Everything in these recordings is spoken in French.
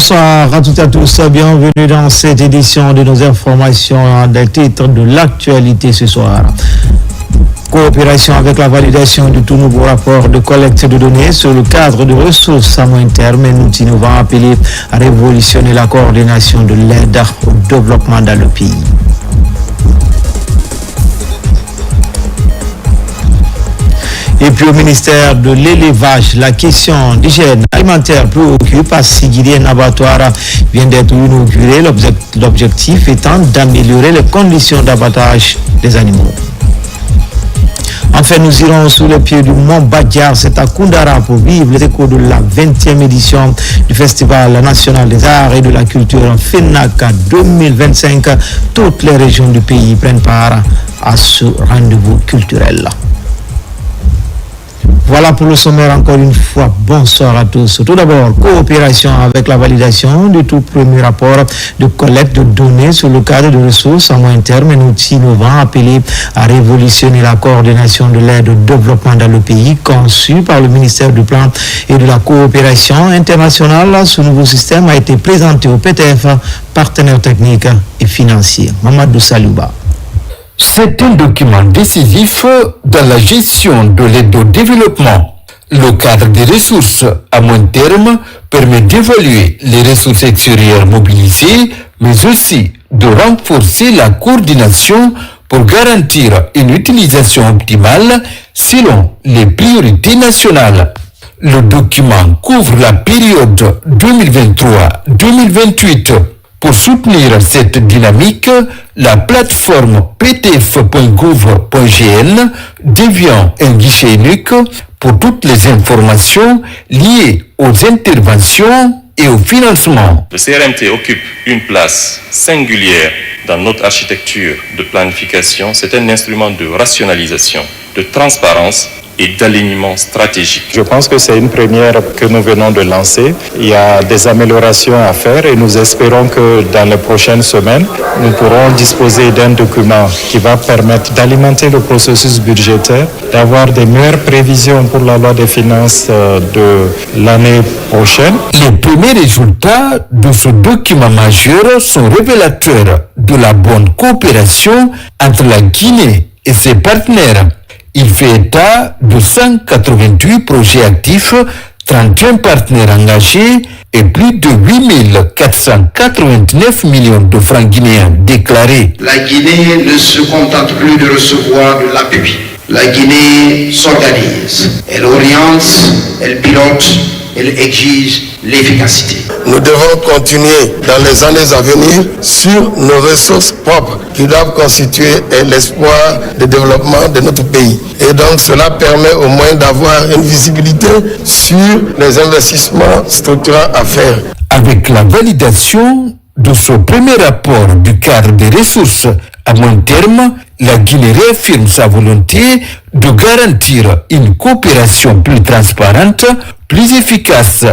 Bonsoir à toutes et à tous, bienvenue dans cette édition de nos informations des titres de l'actualité ce soir. Coopération avec la validation du tout nouveau rapport de collecte de données sur le cadre de ressources à moyen terme, un outil innovant appelé à révolutionner la coordination de l'aide au développement dans le pays. Et puis au ministère de l'élevage, la question d'hygiène alimentaire préoccupe. À Sigiri, un abattoir vient d'être inauguré, l'objectif étant d'améliorer les conditions d'abattage des animaux. Enfin, nous irons sous les pieds du Mont Badiar, c'est à Koundara pour vivre les échos de la 20e édition du Festival national des arts et de la culture FENAC 2025. Toutes les régions du pays prennent part à ce rendez-vous culturel. Voilà pour le sommaire, encore une fois, bonsoir à tous. Tout d'abord, coopération avec la validation du tout premier rapport de collecte de données sur le cadre de ressources à moyen terme, un outil innovant appelé à révolutionner la coordination de l'aide au développement dans le pays, conçu par le ministère du Plan et de la Coopération internationale. Ce nouveau système a été présenté au PTF, partenaire technique et financier. Mamadou Salouba. C'est un document décisif dans la gestion de l'aide au développement. Le cadre des ressources à moyen terme permet d'évaluer les ressources extérieures mobilisées, mais aussi de renforcer la coordination pour garantir une utilisation optimale selon les priorités nationales. Le document couvre la période 2023-2028. Pour soutenir cette dynamique, la plateforme ptf.gouv.gn devient un guichet unique pour toutes les informations liées aux interventions et au financement. Le CRMT occupe une place singulière dans notre architecture de planification. C'est un instrument de rationalisation, de transparence et d'alignement stratégique. Je pense que c'est une première que nous venons de lancer. Il y a des améliorations à faire et nous espérons que dans les prochaines semaines, nous pourrons disposer d'un document qui va permettre d'alimenter le processus budgétaire, d'avoir des meilleures prévisions pour la loi des finances de l'année prochaine. Les premiers résultats de ce document majeur sont révélateurs de la bonne coopération entre la Guinée et ses partenaires. Il fait état de 188 projets actifs, 31 partenaires engagés et plus de 8489 millions de francs guinéens déclarés. La Guinée ne se contente plus de recevoir de l'appui. La Guinée s'organise, elle oriente, elle pilote, elle exige l'efficacité. Nous devons continuer dans les années à venir sur nos ressources propres qui doivent constituer l'espoir de développement de notre pays. Et donc cela permet au moins d'avoir une visibilité sur les investissements structurants à faire. Avec la validation de ce premier rapport du cadre des ressources à moyen terme, la Guinée réaffirme sa volonté de garantir une coopération plus transparente, plus efficace.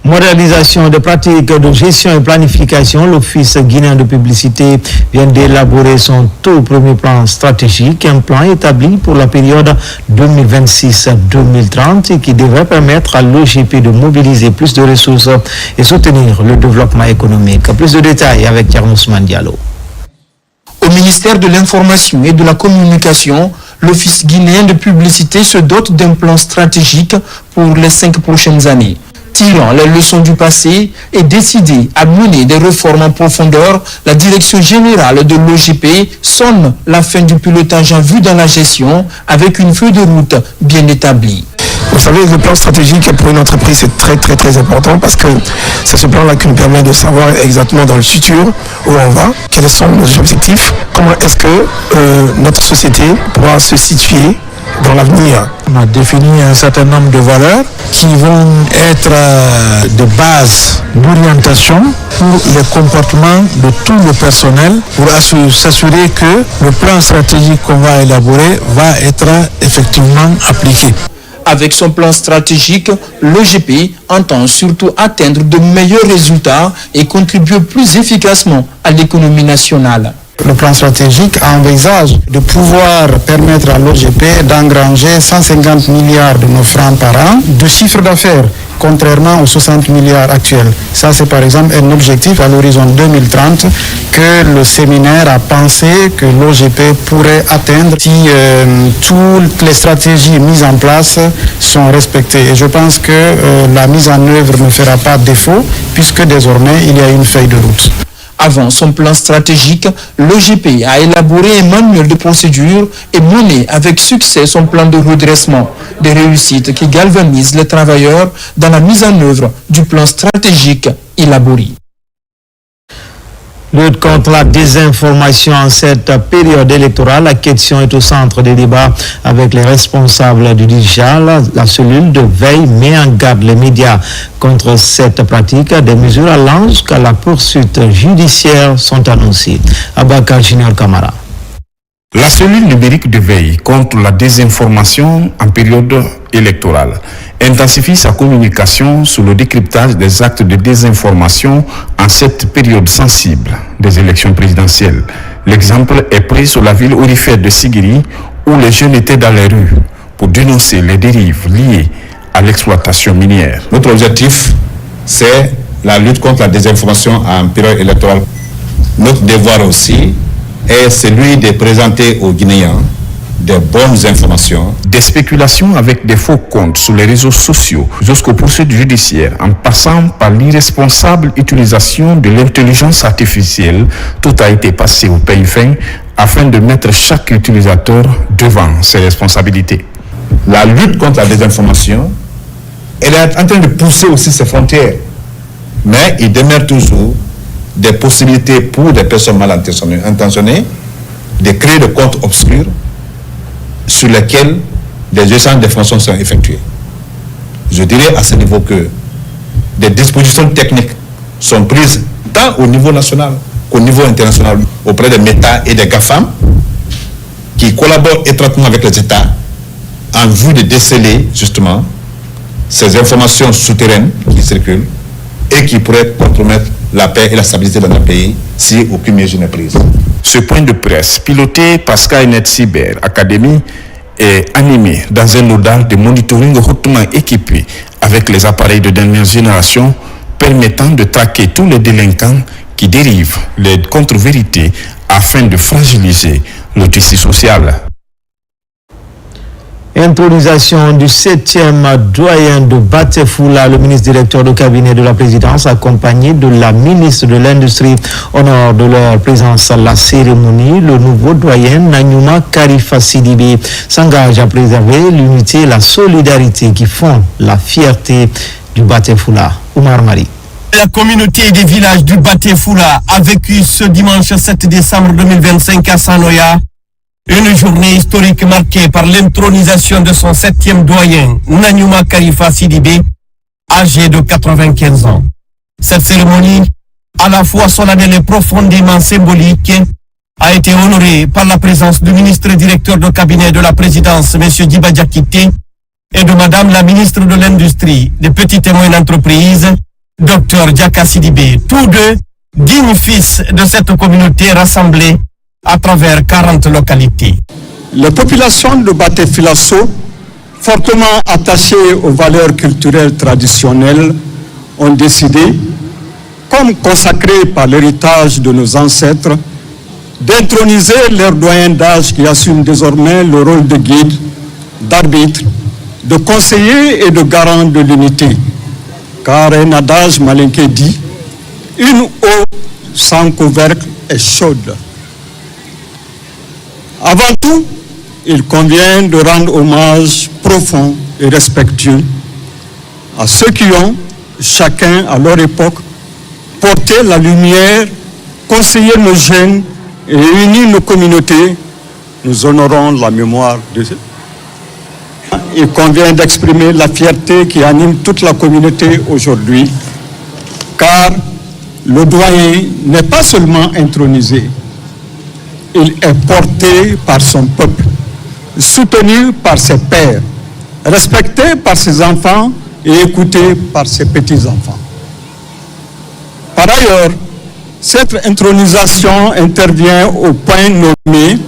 Modernisation des pratiques de gestion et planification, l'Office guinéen de publicité vient d'élaborer son tout premier plan stratégique, un plan établi pour la période 2026-2030 et qui devrait permettre à l'OGP de mobiliser plus de ressources et soutenir le développement économique. Plus de détails avec Thierry Diallo. Au ministère de l'Information et de la Communication, l'Office guinéen de publicité se dote d'un plan stratégique pour les 5 prochaines années. Tirant les leçons du passé et décidé à mener des réformes en profondeur, la direction générale de l'OGP sonne la fin du pilotage en vue dans la gestion avec une feuille de route bien établie. Vous savez, le plan stratégique pour une entreprise, c'est très important parce que c'est ce plan-là qui nous permet de savoir exactement dans le futur où on va, quels sont nos objectifs, comment est-ce que notre société pourra se situer dans l'avenir. On a défini un certain nombre de valeurs qui vont être de base d'orientation pour les comportements de tout le personnel pour s'assurer que le plan stratégique qu'on va élaborer va être effectivement appliqué. Avec son plan stratégique, l'OGP entend surtout atteindre de meilleurs résultats et contribuer plus efficacement à l'économie nationale. Le plan stratégique envisage de pouvoir permettre à l'OGP d'engranger 150 milliards de nos francs par an de chiffre d'affaires contrairement aux 60 milliards actuels. Ça, c'est par exemple un objectif à l'horizon 2030 que le séminaire a pensé que l'OGP pourrait atteindre si toutes les stratégies mises en place sont respectées. Et je pense que la mise en œuvre ne fera pas défaut puisque désormais il y a une feuille de route. Avant son plan stratégique, l'OGP a élaboré un manuel de procédure et mené avec succès son plan de redressement. Des réussites qui galvanisent les travailleurs dans la mise en œuvre du plan stratégique élaboré. Lutte contre la désinformation en cette période électorale, la question est au centre des débats avec les responsables du digital. La cellule de veille met en garde les médias contre cette pratique. Des mesures allant jusqu'à la poursuite judiciaire sont annoncées. Abaka Junior Kamara. La cellule numérique de veille contre la désinformation en période électorale intensifie sa communication sur le décryptage des actes de désinformation en cette période sensible des élections présidentielles. L'exemple est pris sur la ville aurifère de Sigiri où les jeunes étaient dans les rues pour dénoncer les dérives liées à l'exploitation minière. Notre objectif, c'est la lutte contre la désinformation en période électorale. Notre devoir aussi est celui de présenter aux Guinéens des bonnes informations. Des spéculations avec des faux comptes sur les réseaux sociaux jusqu'aux poursuites judiciaires, en passant par l'irresponsable utilisation de l'intelligence artificielle, tout a été passé au peigne fin afin de mettre chaque utilisateur devant ses responsabilités. La lutte contre la désinformation, elle est en train de pousser aussi ses frontières. Mais il demeure toujours des possibilités pour des personnes mal intentionnées de créer des comptes obscurs sur lesquels des échanges d'informations sont effectués. Je dirais à ce niveau que des dispositions techniques sont prises tant au niveau national qu'au niveau international auprès des Meta et des GAFAM qui collaborent étroitement avec les États en vue de déceler justement ces informations souterraines qui circulent et qui pourraient compromettre la paix et la stabilité dans notre pays si aucune mesure n'est prise. Ce point de presse, piloté par Skynet Cyber Academy, est animé dans un nodal de monitoring hautement équipé avec les appareils de dernière génération permettant de traquer tous les délinquants qui dérivent les contre-vérités afin de fragiliser le tissu social. Intronisation du 7e doyen de Batefula, le ministre directeur du cabinet de la présidence, accompagné de la ministre de l'Industrie. Honneur de leur présence à la cérémonie, le nouveau doyen Nanyuma Karifa Sidibé s'engage à préserver l'unité et la solidarité qui font la fierté du Batefula. Oumar Mari. La communauté des villages du Batefula a vécu ce dimanche 7 décembre 2025 à Sanoya une journée historique marquée par l'intronisation de son 7e doyen, Nanyuma Karifa Sidibé, âgé de 95 ans. Cette cérémonie, à la fois solennelle et profondément symbolique, a été honorée par la présence du ministre directeur de cabinet de la présidence, M. Diba Diakité, et de Madame la ministre de l'Industrie, des petites et moyennes entreprises, Dr Diaka Sidibé, tous deux dignes fils de cette communauté rassemblée à travers 40 localités. Les populations de Batefulasso, fortement attachées aux valeurs culturelles traditionnelles, ont décidé, comme consacré par l'héritage de nos ancêtres, d'introniser leur doyen d'âge qui assume désormais le rôle de guide, d'arbitre, de conseiller et de garant de l'unité. Car un adage malinké dit, une eau sans couvercle est chaude. Avant tout, il convient de rendre hommage profond et respectueux à ceux qui ont, chacun à leur époque, porté la lumière, conseillé nos jeunes et uni nos communautés. Nous honorons la mémoire de ceux. Il convient d'exprimer la fierté qui anime toute la communauté aujourd'hui, car le doyen n'est pas seulement intronisé, il est porté par son peuple, soutenu par ses pairs, respecté par ses enfants et écouté par ses petits-enfants. Par ailleurs, cette intronisation intervient au point nommé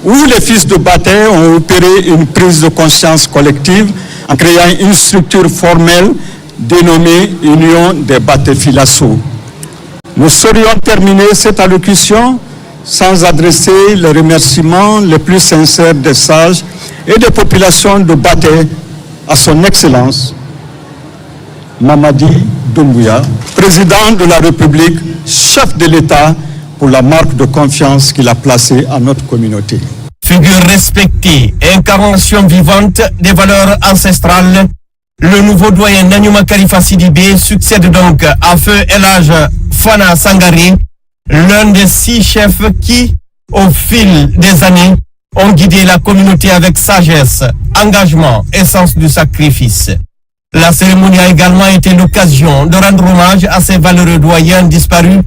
où les fils de Baté ont opéré une prise de conscience collective en créant une structure formelle dénommée Union des Batefilasso. Nous saurions terminer cette allocution sans adresser les remerciements les plus sincères des sages et des populations de Baté à son Excellence Mamadi Doumbouya, président de la République, chef de l'État, pour la marque de confiance qu'il a placée à notre communauté. Figure respectée, incarnation vivante des valeurs ancestrales, le nouveau doyen Nanyuma Kalifa Sidibé succède donc à Feu El Hadj Fana Sangaré, l'un des 6 chefs qui, au fil des années, ont guidé la communauté avec sagesse, engagement et sens du sacrifice. La cérémonie a également été l'occasion de rendre hommage à ces valeureux doyens disparus,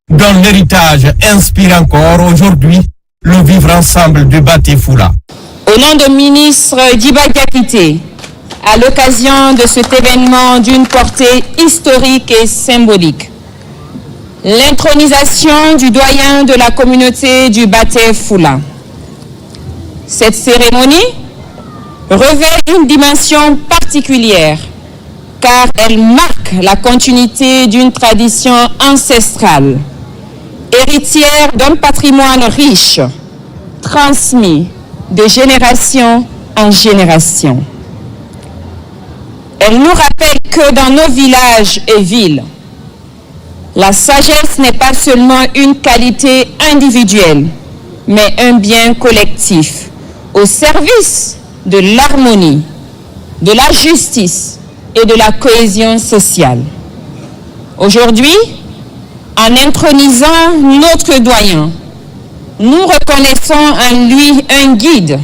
dont l'héritage inspire encore aujourd'hui le vivre ensemble du Baté Foula. Au nom du ministre Djiba Diakité, à l'occasion de cet événement d'une portée historique et symbolique, l'intronisation du doyen de la communauté du Baté Foula. Cette cérémonie revêt une dimension particulière car elle marque la continuité d'une tradition ancestrale, héritière d'un patrimoine riche, transmis de génération en génération. Elle nous rappelle que dans nos villages et villes, la sagesse n'est pas seulement une qualité individuelle, mais un bien collectif au service de l'harmonie, de la justice et de la cohésion sociale. Aujourd'hui, en intronisant notre doyen, nous reconnaissons en lui un guide,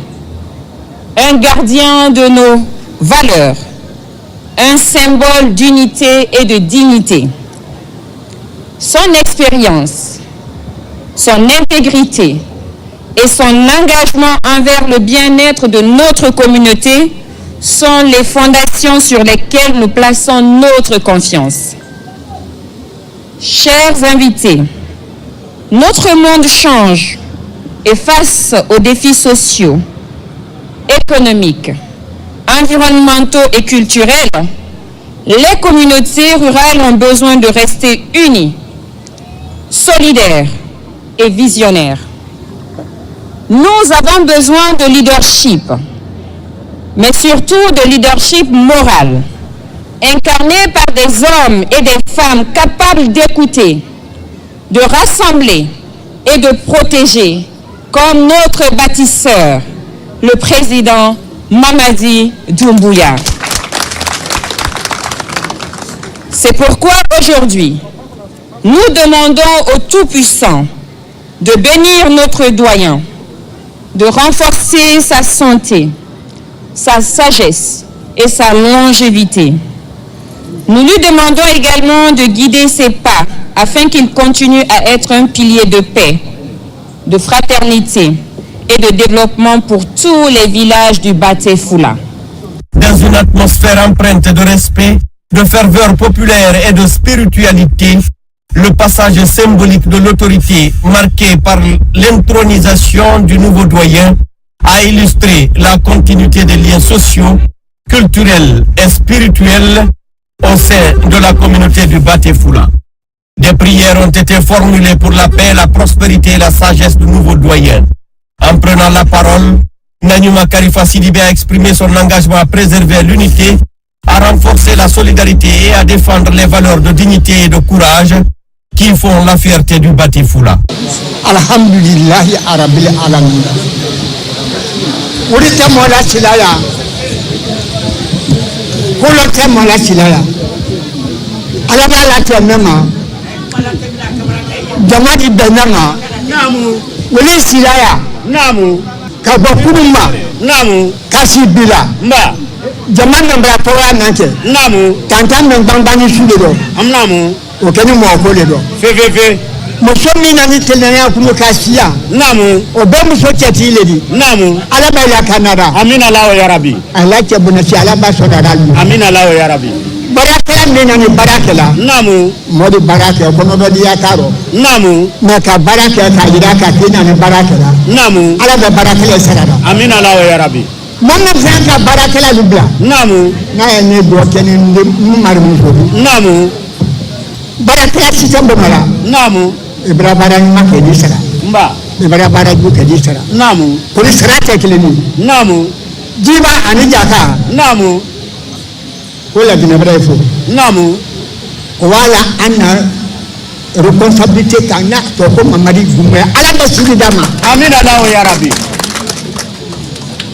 un gardien de nos valeurs, un symbole d'unité et de dignité. Son expérience, son intégrité et son engagement envers le bien-être de notre communauté sont les fondations sur lesquelles nous plaçons notre confiance. Chers invités, notre monde change et face aux défis sociaux, économiques, environnementaux et culturels, les communautés rurales ont besoin de rester unies, solidaires et visionnaires. Nous avons besoin de leadership, mais surtout de leadership moral, incarné par des hommes et des femmes capables d'écouter, de rassembler et de protéger, comme notre bâtisseur, le président Mamadi Doumbouya. C'est pourquoi aujourd'hui, nous demandons au Tout-Puissant de bénir notre doyen, de renforcer sa santé, sa sagesse et sa longévité. Nous lui demandons également de guider ses pas afin qu'il continue à être un pilier de paix, de fraternité et de développement pour tous les villages du Baté Foula. Dans une atmosphère empreinte de respect, de ferveur populaire et de spiritualité, le passage symbolique de l'autorité marqué par l'intronisation du nouveau doyen a illustré la continuité des liens sociaux, culturels et spirituels au sein de la communauté du Baté Foula. Des prières ont été formulées pour la paix, la prospérité et la sagesse du nouveau doyen. En prenant la parole, Nanyuma Kalifa Sidibé a exprimé son engagement à préserver l'unité, à renforcer la solidarité et à défendre les valeurs de dignité et de courage qui font la fierté du Baté Foula. Alhamdulillahi Arabil Alamin. Urite mola silaya. Kolote mola silaya. Alaba la mema. Jamadi benanga. Namu. Wili silaya. Namu. Kabakuruma. Namu. Kasibila. Mba. Jamana mbatoa nanke. Namu. Tantan mbambani suledo. Amnamu. Okeni mwako ledo. Fefe. Musomi nani telenya kumukasiya. Namu. Obe muso cheti ledi. Namu. Alaba ya Canada. Amina lao ya Rabbi. Alache bunasi alaba sodaralu. Amina lao ya Rabbi. Barakela nani barakela. Namu. Modi barakela kono bedi ya karo. Namu. Maka barakela kajira ka tina ni barakela. Namu. Alaba barakela sarada. Amina lao ya Rabbi. Mama Zanka Barakela Dubla. Namu. Na ne do kene mari mu ko. Namu. Barakela sitambo mala. Namu. Ibra barani makedi sara. Mba. Ibra barani kedi sara. Namu. Kuri sara tekileni. Namu. Jiba anijaka. Namu. Wala dinabra ifo. Namu. Wala anna responsabilité kana to ko Mamadi Doumbouya ala basiri dama. Amin Allah ya Rabbi.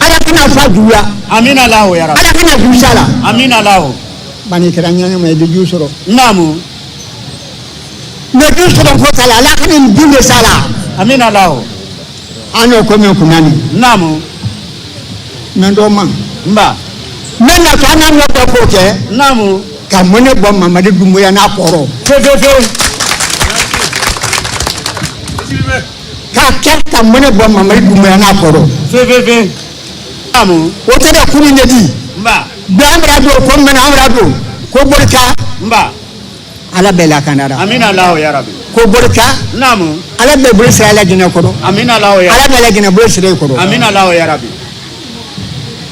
Ala kana faduya. Amin Allah ya Rabbi. Ala kana dusala. Amin Allah. Bani keranya me de jusoro. Namu. Me jusoro ko sala ala kana dinde sala. Amin Allah. Ano ko me kunani. Namu. Nando man. Mba. Mena kana no ko ke. Namu. Ka mone bo Mamadi Doumbouya na koro. Ka mone bo Mamadi Doumbouya na koro. Amu. Wote da kuni nedi. Mba. Bamra do ko mena amra do. Ko borka. Mba. Ala bela kanara. Amin Allah ya Rabbi. Ko borka. Namu. Ala be bol sala gina koro. Amin Allah ya. Ala bela gina bol sala koro. Amin Allah ya Rabbi.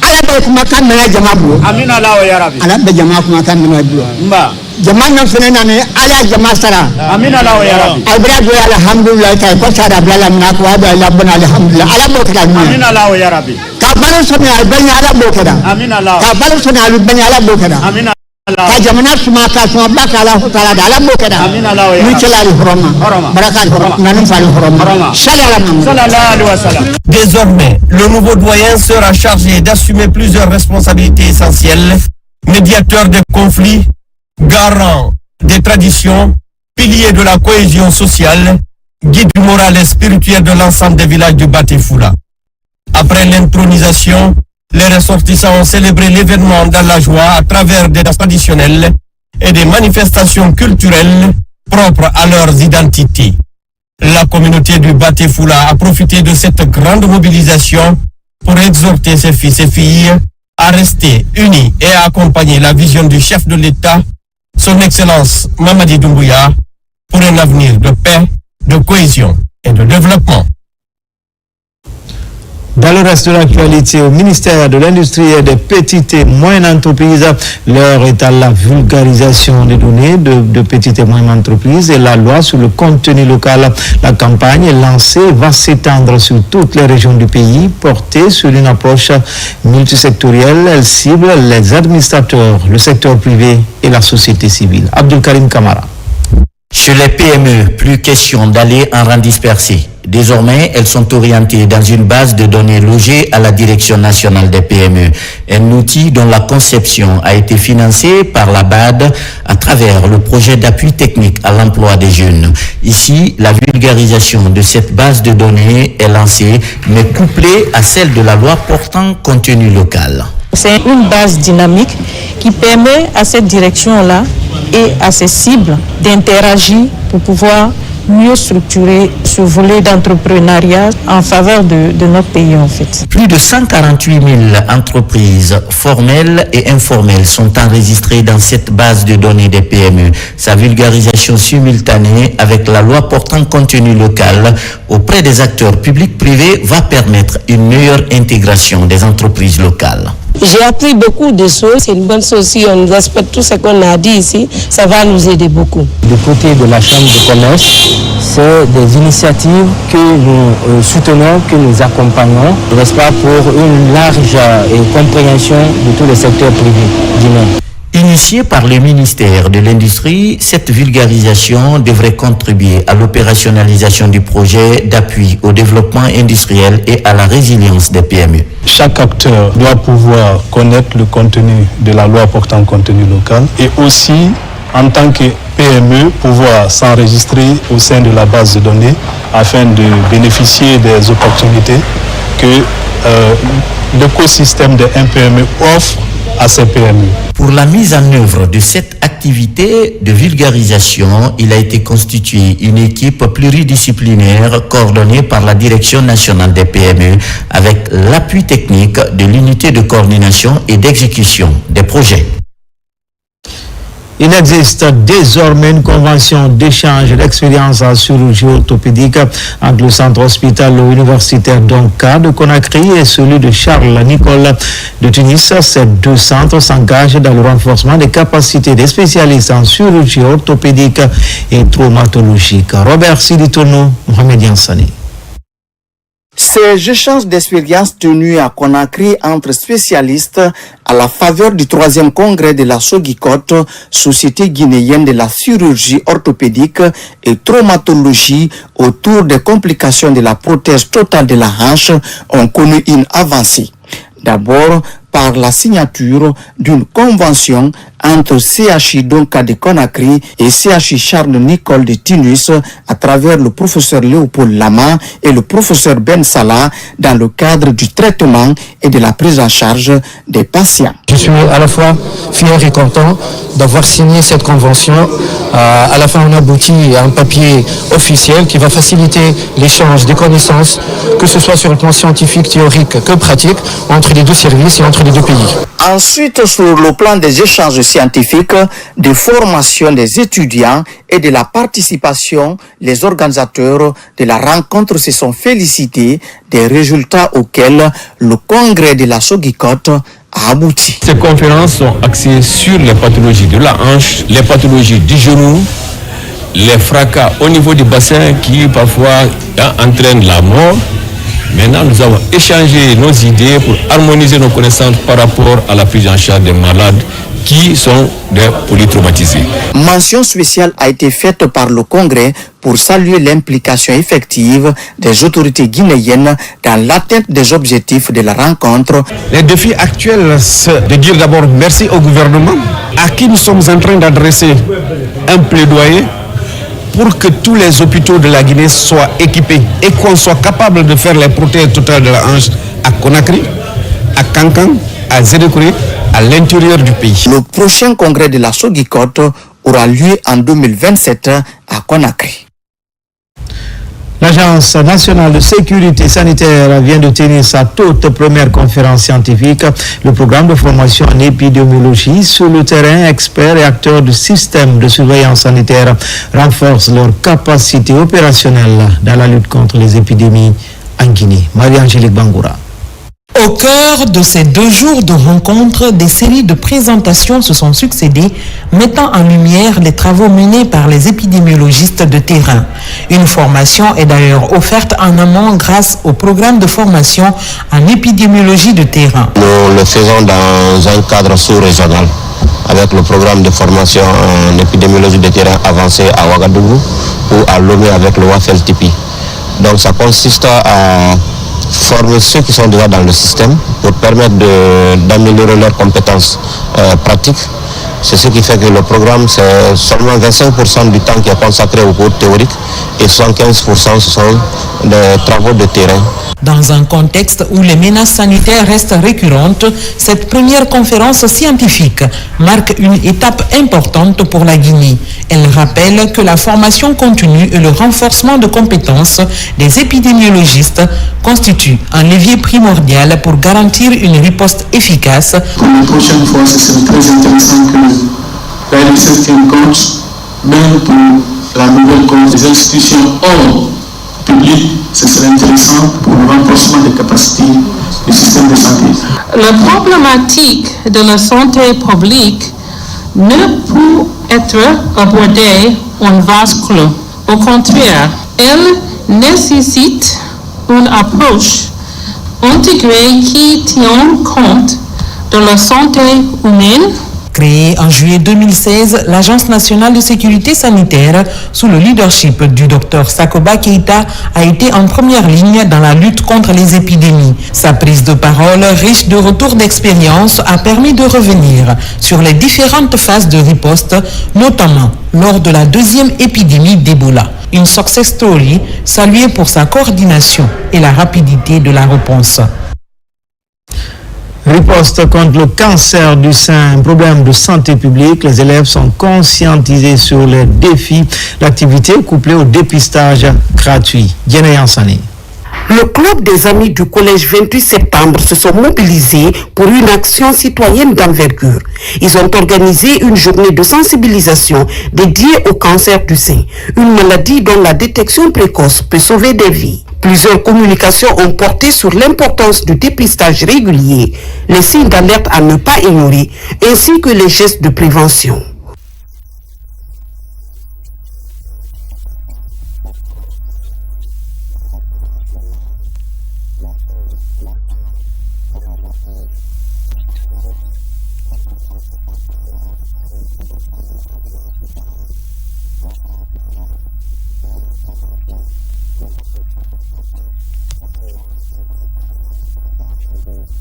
Ala be kuma kan mena jama bu. Amin Allah ya Rabbi. Ala be jama kuma kan mena bu. Mba. Jama nan fenena ne ala jama sara. Amin Allah ya Rabbi. Albra do alhamdulillah tay ko sara bala na ko wa ala bana alhamdulillah. Ala bo ka ni. Amin Allah ya Rabbi. Ka balo sone albanya ala bo ka da. Amin Allah. Ka balo sone albanya ala bo ka da. Amin Allah. Ka jamana suma ka suma baka ala taala da ala bo ka da. Amin Allah ya Rabbi. Ni celari horoma. Barakat horoma. Nanum fali horoma. Sallallahu alaihi wasallam. Désormais, le nouveau doyen sera chargé d'assumer plusieurs responsabilités essentielles, médiateur des conflits, garant des traditions, pilier de la cohésion sociale, guide moral et spirituel de l'ensemble des villages du Batéfoula. Après l'intronisation, les ressortissants ont célébré l'événement dans la joie à travers des danses traditionnelles et des manifestations culturelles propres à leurs identités. La communauté du Batéfoula a profité de cette grande mobilisation pour exhorter ses fils et filles à rester unis et à accompagner la vision du chef de l'État, son Excellence Mamadi Doumbouya, pour un avenir de paix, de cohésion et de développement. Dans le reste de l'actualité, au ministère de l'Industrie et des petites et moyennes entreprises, l'heure est à la vulgarisation des données de petites et moyennes entreprises et la loi sur le contenu local. La campagne lancée va s'étendre sur toutes les régions du pays, portée sur une approche multisectorielle. Elle cible les administrateurs, le secteur privé et la société civile. Abdul Karim Kamara. Chez les PME, plus question d'aller en rang dispersé. Désormais, elles sont orientées dans une base de données logée à la Direction nationale des PME, un outil dont la conception a été financée par la BAD à travers le projet d'appui technique à l'emploi des jeunes. Ici, la vulgarisation de cette base de données est lancée, mais couplée à celle de la loi portant contenu local. C'est une base dynamique qui permet à cette direction-là et à ses cibles d'interagir pour pouvoir mieux structurer ce volet d'entrepreneuriat en faveur de notre pays en fait. Plus de 148 000 entreprises formelles et informelles sont enregistrées dans cette base de données des PME. Sa vulgarisation simultanée avec la loi portant contenu local auprès des acteurs publics privés va permettre une meilleure intégration des entreprises locales. J'ai appris beaucoup de choses, c'est une bonne chose. Si on respecte tout ce qu'on a dit ici, ça va nous aider beaucoup. Du côté de la Chambre de commerce, c'est des initiatives que nous soutenons, que nous accompagnons, n'est-ce pas, pour une large compréhension de tous les secteurs privés guinéens. Initiée par le ministère de l'Industrie, cette vulgarisation devrait contribuer à l'opérationnalisation du projet d'appui au développement industriel et à la résilience des PME. Chaque acteur doit pouvoir connaître le contenu de la loi portant contenu local et aussi, en tant que PME, pouvoir s'enregistrer au sein de la base de données afin de bénéficier des opportunités que l'écosystème des PME offre à ces PME. Pour la mise en œuvre de cette activité de vulgarisation, il a été constitué une équipe pluridisciplinaire coordonnée par la Direction nationale des PME avec l'appui technique de l'unité de coordination et d'exécution des projets. Il existe désormais une convention d'échange d'expérience en chirurgie orthopédique entre le centre hospitalo-universitaire d'Onka de Conakry et celui de Charles Nicolle de Tunis. Ces deux centres s'engagent dans le renforcement des capacités des spécialistes en chirurgie orthopédique et traumatologique. Robert Siditono, Mohamed Yansani. Ces échanges d'expériences tenus à Conakry entre spécialistes à la faveur du 3e congrès de la SOGICOT, Société guinéenne de la chirurgie orthopédique et traumatologie autour des complications de la prothèse totale de la hanche, ont connu une avancée. D'abord, par la signature d'une convention entre CHI Donka de Conakry et CHI Charles Nicolle de Tunis à travers le professeur Léopold Lama et le professeur Ben Salah dans le cadre du traitement et de la prise en charge des patients. Je suis à la fois fier et content d'avoir signé cette convention. À la fin, on aboutit à un papier officiel qui va faciliter l'échange des connaissances, que ce soit sur le plan scientifique, théorique que pratique, entre les deux services et entre les deux pays. Ensuite, sur le plan des échanges scientifiques, des formations des étudiants et de la participation, les organisateurs de la rencontre se sont félicités des résultats auxquels le congrès de la SOGICOT a abouti. Ces conférences sont axées sur les pathologies de la hanche, les pathologies du genou, les fracas au niveau du bassin qui parfois entraînent la mort. Maintenant, nous avons échangé nos idées pour harmoniser nos connaissances par rapport à la prise en charge des malades qui sont des polytraumatisés. Mention spéciale a été faite par le Congrès pour saluer l'implication effective des autorités guinéennes dans l'atteinte des objectifs de la rencontre. Les défis actuels, c'est de dire d'abord merci au gouvernement à qui nous sommes en train d'adresser un plaidoyer pour que tous les hôpitaux de la Guinée soient équipés et qu'on soit capable de faire les prothèses totales de la hanche à Conakry, à Kankan, à Zédékouré, à l'intérieur du pays. Le prochain congrès de la SOGICOT aura lieu en 2027 à Conakry. L'Agence nationale de sécurité sanitaire vient de tenir sa toute première conférence scientifique. Le programme de formation en épidémiologie sur le terrain, experts et acteurs du système de surveillance sanitaire renforce leur capacité opérationnelle dans la lutte contre les épidémies en Guinée. Marie-Angélique Bangoura. Au cœur de ces 2 jours de rencontres, des séries de présentations se sont succédées, mettant en lumière les travaux menés par les épidémiologistes de terrain. Une formation est d'ailleurs offerte en amont grâce au programme de formation en épidémiologie de terrain. Nous le faisons dans un cadre sous-régional avec le programme de formation en épidémiologie de terrain avancé à Ouagadougou ou à Lomé avec le WAFEL-TIPI. Donc ça consiste à former ceux qui sont déjà dans le système pour permettre d'améliorer leurs compétences pratiques. C'est ce qui fait que le programme, c'est seulement 25% du temps qui est consacré aux cours théoriques et 75% ce sont des travaux de terrain. Dans un contexte où les menaces sanitaires restent récurrentes, cette première conférence scientifique marque une étape importante pour la Guinée. Elle rappelle que la formation continue et le renforcement de compétences des épidémiologistes constituent un levier primordial pour garantir une riposte efficace. Pour la prochaine fois, ce serait très intéressant que la LFC tienne compte, même pour la nouvelle cause des institutions hors public, ce serait intéressant pour le renforcement des capacités du système de santé. La problématique de la santé publique ne peut être abordée en vase clos. Au contraire, elle nécessite une approche intégrée qui tient compte de la santé humaine. Créée en juillet 2016, l'Agence nationale de sécurité sanitaire, sous le leadership du Dr Sakoba Keïta, a été en première ligne dans la lutte contre les épidémies. Sa prise de parole, riche de retours d'expérience, a permis de revenir sur les différentes phases de riposte, notamment lors de la 2e épidémie d'Ebola. Une success story saluée pour sa coordination et la rapidité de la réponse. Riposte contre le cancer du sein, un problème de santé publique. Les élèves sont conscientisés sur les défis. L'activité couplée au dépistage gratuit. Diana Yansani. Le club des amis du collège 28 septembre se sont mobilisés pour une action citoyenne d'envergure. Ils ont organisé une journée de sensibilisation dédiée au cancer du sein, une maladie dont la détection précoce peut sauver des vies. Plusieurs communications ont porté sur l'importance du dépistage régulier, les signes d'alerte à ne pas ignorer, ainsi que les gestes de prévention.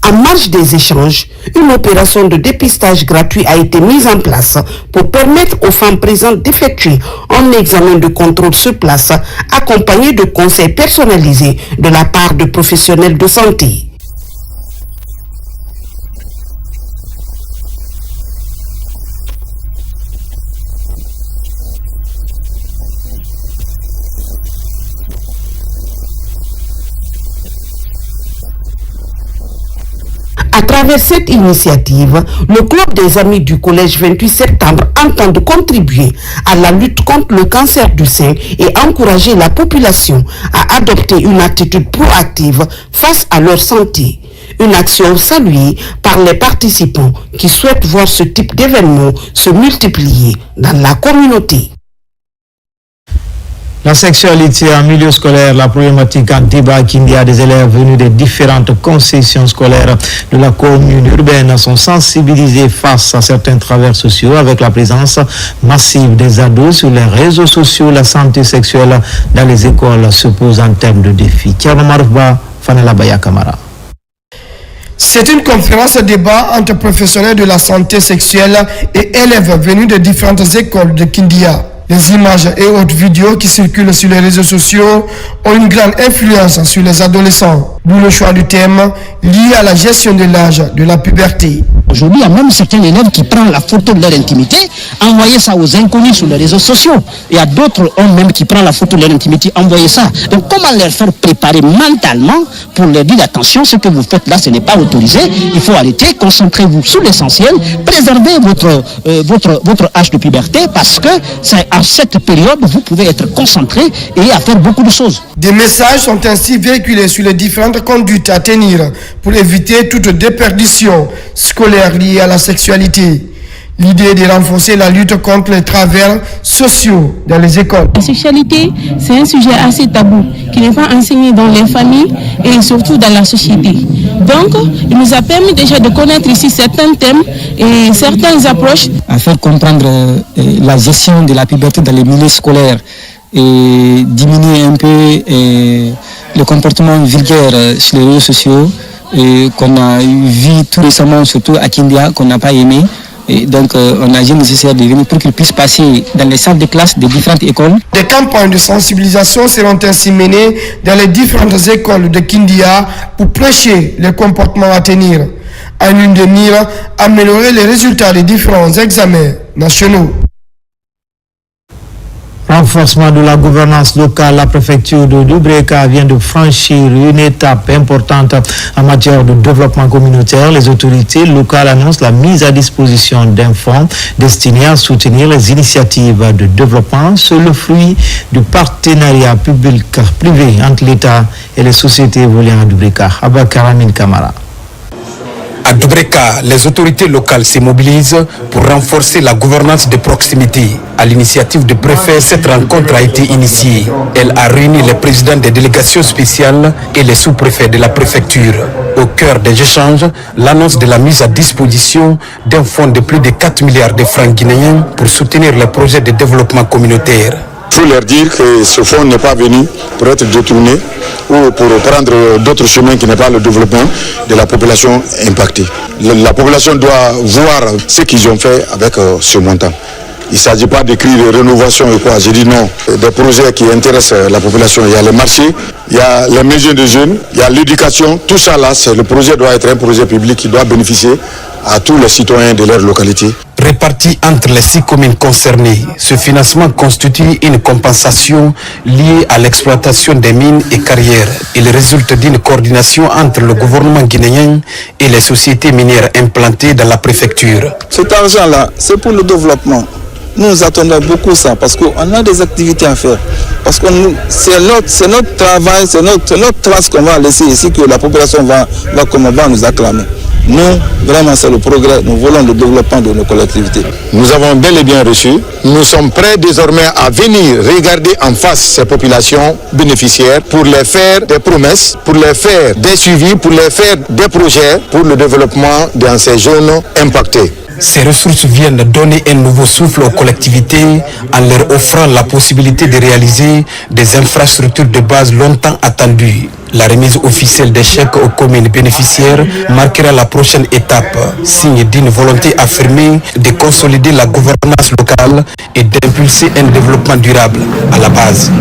En marge des échanges, une opération de dépistage gratuit a été mise en place pour permettre aux femmes présentes d'effectuer un examen de contrôle sur place, accompagné de conseils personnalisés de la part de professionnels de santé. À travers cette initiative, le club des amis du collège 28 septembre entend de contribuer à la lutte contre le cancer du sein et encourager la population à adopter une attitude proactive face à leur santé. Une action saluée par les participants qui souhaitent voir ce type d'événement se multiplier dans la communauté. La sexualité en milieu scolaire, la problématique en débat qu'il y a des élèves venus des différentes concessions scolaires de la commune urbaine sont sensibilisés face à certains travers sociaux avec la présence massive des ados sur les réseaux sociaux. La santé sexuelle dans les écoles se pose en termes de défis. C'est une conférence débat entre professionnels de la santé sexuelle et élèves venus de différentes écoles de Kindia. Les images et autres vidéos qui circulent sur les réseaux sociaux ont une grande influence sur les adolescents, d'où le choix du thème lié à la gestion de l'âge de la puberté. Aujourd'hui, il y a même certains élèves qui prennent la photo de leur intimité, envoyer ça aux inconnus sur les réseaux sociaux. Il y a d'autres hommes même qui prennent la photo de leur intimité, envoyer ça. Donc comment leur faire préparer mentalement pour leur dire attention, ce que vous faites là, ce n'est pas autorisé, il faut arrêter, concentrez-vous sur l'essentiel, préservez votre âge de puberté parce que c'est à cette période, vous pouvez être concentré et à faire beaucoup de choses. Des messages sont ainsi véhiculés sur les différentes conduites à tenir pour éviter toute déperdition scolaire liée à la sexualité. L'idée est de renforcer la lutte contre les travers sociaux dans les écoles. La sexualité, c'est un sujet assez tabou qui n'est pas enseigné dans les familles et surtout dans la société. Donc, il nous a permis déjà de connaître ici certains thèmes et certaines approches. À faire comprendre la gestion de la puberté dans les milieux scolaires et diminuer un peu le comportement vulgaire sur les réseaux sociaux qu'on a vu tout récemment, surtout à Kindia, qu'on n'a pas aimé. Et donc, on a jugé nécessaire de venir pour qu'ils puissent passer dans les salles de classe des différentes écoles. Des campagnes de sensibilisation seront ainsi menées dans les différentes écoles de Kindia pour prêcher les comportements à tenir. En une de mire, améliorer les résultats des différents examens nationaux. Renforcement de la gouvernance locale, la préfecture de Dubreka vient de franchir une étape importante en matière de développement communautaire. Les autorités locales annoncent la mise à disposition d'un fonds destiné à soutenir les initiatives de développement. C'est le fruit du partenariat public-privé entre l'État et les sociétés évoluant à Dubreka. Abakaramin Kamara. À Dubreka, les autorités locales se mobilisent pour renforcer la gouvernance de proximité. À l'initiative du préfet, cette rencontre a été initiée. Elle a réuni les présidents des délégations spéciales et les sous-préfets de la préfecture. Au cœur des échanges, l'annonce de la mise à disposition d'un fonds de plus de 4 milliards de francs guinéens pour soutenir les projets de développement communautaire. Il faut leur dire que ce fonds n'est pas venu pour être détourné ou pour prendre d'autres chemins qui n'est pas le développement de la population impactée. La population doit voir ce qu'ils ont fait avec ce montant. Il ne s'agit pas d'écrire rénovation et quoi. J'ai dit non. Des projets qui intéressent la population. Il y a les marchés, il y a les maisons de jeunes, il y a l'éducation. Tout ça là, le projet doit être un projet public qui doit bénéficier à tous les citoyens de leur localité. réparti entre les 6 communes concernées. Ce financement constitue une compensation liée à l'exploitation des mines et carrières. Il résulte d'une coordination entre le gouvernement guinéen et les sociétés minières implantées dans la préfecture. Cet argent-là, c'est pour le développement. Nous attendons beaucoup ça parce qu'on a des activités à faire. Parce que c'est notre travail, c'est notre trace qu'on va laisser ici que la population va nous acclamer. Nous, vraiment, c'est le progrès. Nous voulons le développement de nos collectivités. Nous avons bel et bien reçu. Nous sommes prêts désormais à venir regarder en face ces populations bénéficiaires pour les faire des promesses, pour les faire des suivis, pour les faire des projets pour le développement dans ces zones impactées. Ces ressources viennent donner un nouveau souffle aux collectivités en leur offrant la possibilité de réaliser des infrastructures de base longtemps attendues. La remise officielle des chèques aux communes bénéficiaires marquera la prochaine étape, signe d'une volonté affirmée de consolider la gouvernance locale et d'impulser un développement durable à la base.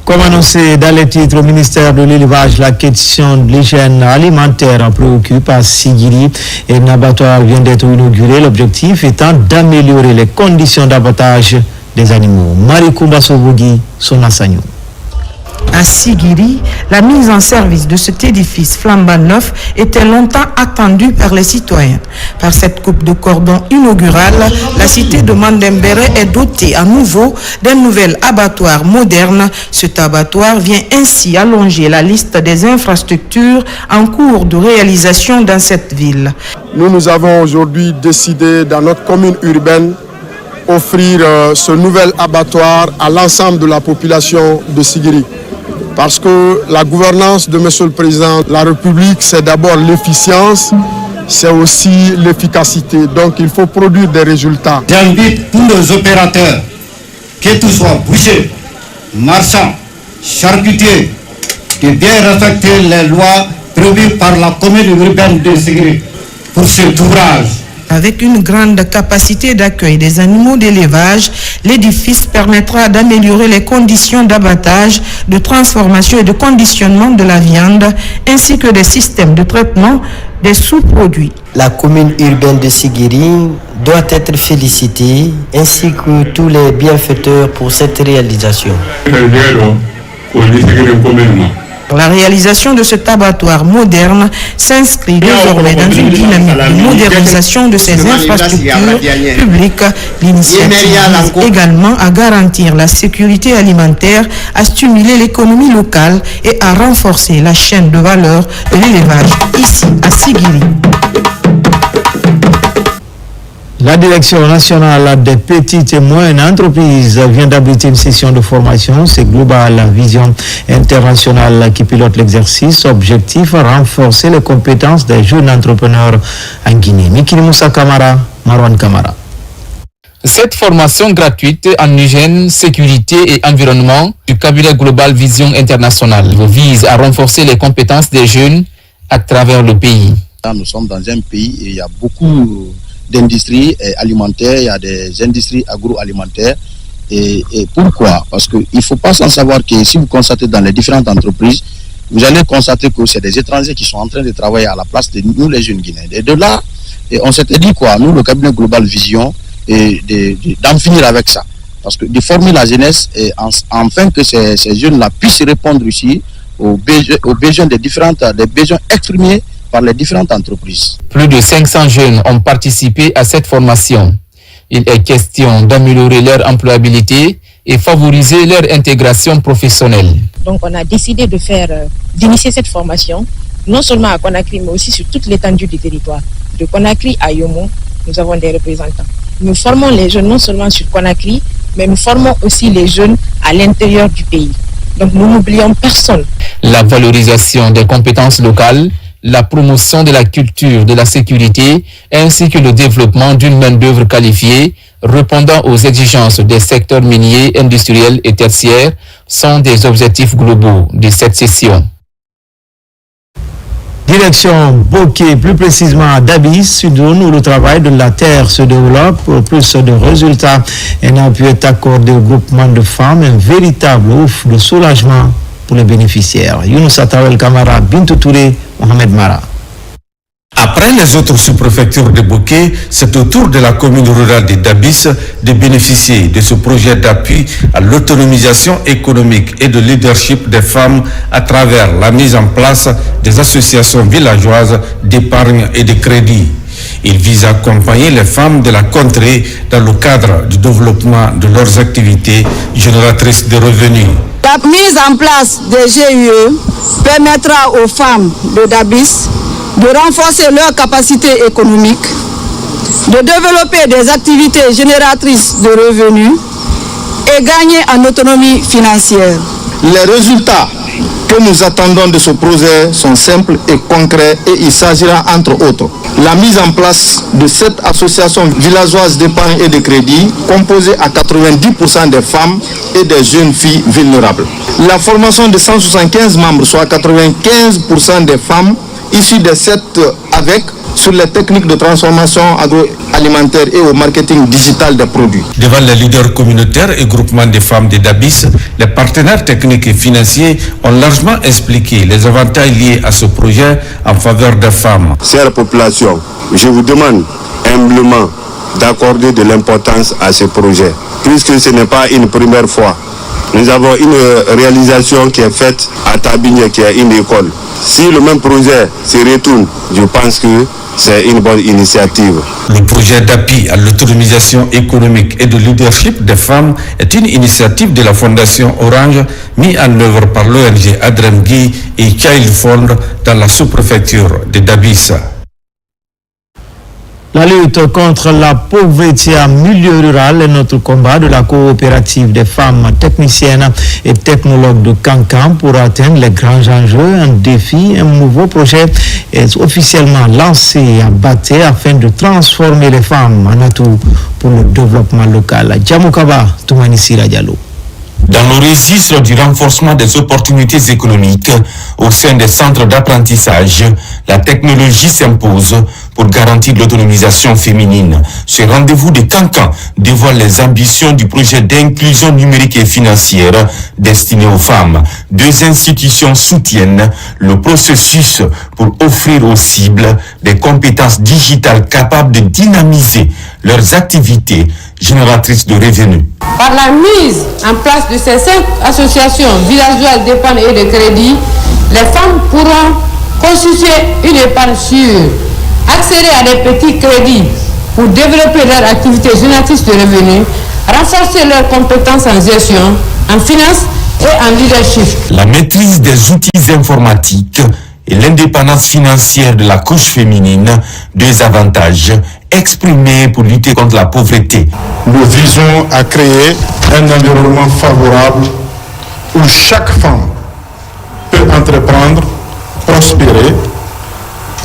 Comme annoncé dans les titres au ministère de l'élevage, la question de l'hygiène alimentaire préoccupe à Sigiri et un abattoir vient d'être inauguré. L'objectif étant d'améliorer les conditions d'abattage des animaux. Marie Koumba Sobogi, Sonasagnou. À Sigiri, la mise en service de cet édifice flambant neuf était longtemps attendue par les citoyens. Par cette coupe de cordon inaugurale, la cité de Mandembere est dotée à nouveau d'un nouvel abattoir moderne. Cet abattoir vient ainsi allonger la liste des infrastructures en cours de réalisation dans cette ville. Nous avons aujourd'hui décidé dans notre commune urbaine offrir ce nouvel abattoir à l'ensemble de la population de Sigiri. Parce que la gouvernance de M. le Président de la République, c'est d'abord l'efficience, c'est aussi l'efficacité. Donc il faut produire des résultats. J'invite tous les opérateurs, que tout soit bouchers, marchands, charcutiers, de bien respecter les lois prévues par la commune urbaine de Sigiri pour cet ouvrage. Avec une grande capacité d'accueil des animaux d'élevage, l'édifice permettra d'améliorer les conditions d'abattage, de transformation et de conditionnement de la viande, ainsi que des systèmes de traitement des sous-produits. La commune urbaine de Sigiri doit être félicitée, ainsi que tous les bienfaiteurs pour cette réalisation. La réalisation de cet abattoir moderne s'inscrit désormais dans une dynamique de modernisation de ces infrastructures publiques. L'initiative vise également à garantir la sécurité alimentaire, à stimuler l'économie locale et à renforcer la chaîne de valeur de l'élevage ici à Sigiri. La Direction nationale des petites et moyennes entreprises vient d'abriter une session de formation. C'est Global Vision Internationale qui pilote l'exercice. Objectif, renforcer les compétences des jeunes entrepreneurs en Guinée. Mikini Moussa Kamara, Marwan Kamara. Cette formation gratuite en hygiène, sécurité et environnement du cabinet Global Vision Internationale vise à renforcer les compétences des jeunes à travers le pays. Nous sommes dans un pays et il y a beaucoup d'industries alimentaires, il y a des industries agroalimentaires. Et pourquoi? Parce qu'il ne faut pas s'en savoir que si vous constatez dans les différentes entreprises, vous allez constater que c'est des étrangers qui sont en train de travailler à la place de nous, les jeunes Guinéens. Et de là, on s'était dit quoi? Nous, le cabinet Global Vision, d'en finir avec ça. Parce que de former la jeunesse, afin que ces jeunes-là puissent répondre ici aux besoins des besoins exprimés par les différentes entreprises. Plus de 500 jeunes ont participé à cette formation. Il est question d'améliorer leur employabilité et favoriser leur intégration professionnelle. Donc on a décidé d'initier cette formation, non seulement à Conakry, mais aussi sur toute l'étendue du territoire. De Conakry à Yomo, nous avons des représentants. Nous formons les jeunes non seulement sur Conakry, mais nous formons aussi les jeunes à l'intérieur du pays. Donc nous n'oublions personne. La valorisation des compétences locales, la promotion de la culture de la sécurité ainsi que le développement d'une main-d'œuvre qualifiée répondant aux exigences des secteurs miniers, industriels et tertiaires sont des objectifs globaux de cette session. Direction Bokeh, plus précisément à Dabis, Sud-Zone, où le travail de la terre se développe pour plus de résultats. Un appui est accordé au groupement de femmes, un véritable ouf de soulagement pour les bénéficiaires. Younous Atawel Kamara, Bintou Touré, Mohamed Mara. Après les autres sous-préfectures de Bouquet, c'est au tour de la commune rurale de Dabis de bénéficier de ce projet d'appui à l'autonomisation économique et de leadership des femmes à travers la mise en place des associations villageoises d'épargne et de crédit. Il vise à accompagner les femmes de la contrée dans le cadre du développement de leurs activités génératrices de revenus. La mise en place des GUE permettra aux femmes de Dabis de renforcer leurs capacités économiques, de développer des activités génératrices de revenus et gagner en autonomie financière. Les résultats que nous attendons de ce projet sont simples et concrets et il s'agira entre autres la mise en place de cette association villageoise d'épargne et de crédit composée à 90% des femmes et des jeunes filles vulnérables. La formation de 175 membres, soit 95% des femmes issues des 7 avec sur les techniques de transformation agroalimentaire et au marketing digital des produits. Devant les leaders communautaires et groupements de femmes de Dabis, les partenaires techniques et financiers ont largement expliqué les avantages liés à ce projet en faveur des femmes. Chère population, je vous demande humblement d'accorder de l'importance à ce projet, puisque ce n'est pas une première fois. Nous avons une réalisation qui est faite à Tabigne, qui est une école. Si le même projet se retourne, je pense que c'est une bonne initiative. Le projet d'appui à l'autonomisation économique et de leadership des femmes est une initiative de la Fondation Orange mise en œuvre par l'ONG Adremgui et Child Fund dans la sous-préfecture de Dabis. La lutte contre la pauvreté en milieu rural est notre combat de la coopérative des femmes techniciennes et technologues de Cancan pour atteindre les grands enjeux. Un défi, un nouveau projet est officiellement lancé à Baté afin de transformer les femmes en atout pour le développement local. Djamoukaba, Toumani Sira Diallo. Dans le registre du renforcement des opportunités économiques au sein des centres d'apprentissage, la technologie s'impose pour garantir l'autonomisation féminine. Ce rendez-vous de Cancan dévoile les ambitions du projet d'inclusion numérique et financière destiné aux femmes. 2 institutions soutiennent le processus pour offrir aux cibles des compétences digitales capables de dynamiser leurs activités génératrices de revenus. Par la mise en place de ces 5 associations villageoises d'épargne et de crédit, les femmes pourront constituer une épargne sûre, accéder à des petits crédits pour développer leur activité génératrice de revenus, renforcer leurs compétences en gestion, en finance et en leadership. La maîtrise des outils informatiques et l'indépendance financière de la couche féminine, 2 avantages exprimés pour lutter contre la pauvreté. Nous visons à créer un environnement favorable où chaque femme peut entreprendre, prospérer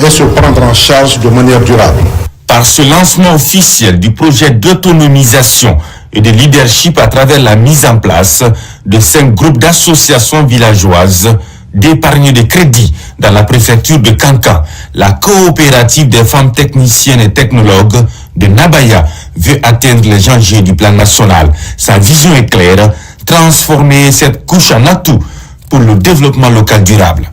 et se prendre en charge de manière durable. Par ce lancement officiel du projet d'autonomisation et de leadership à travers la mise en place de 5 groupes d'associations villageoises d'épargne de crédit dans la préfecture de Cancan, la coopérative des femmes techniciennes et technologues de Nabaya veut atteindre les enjeux du plan national. Sa vision est claire, transformer cette couche en atout pour le développement local durable.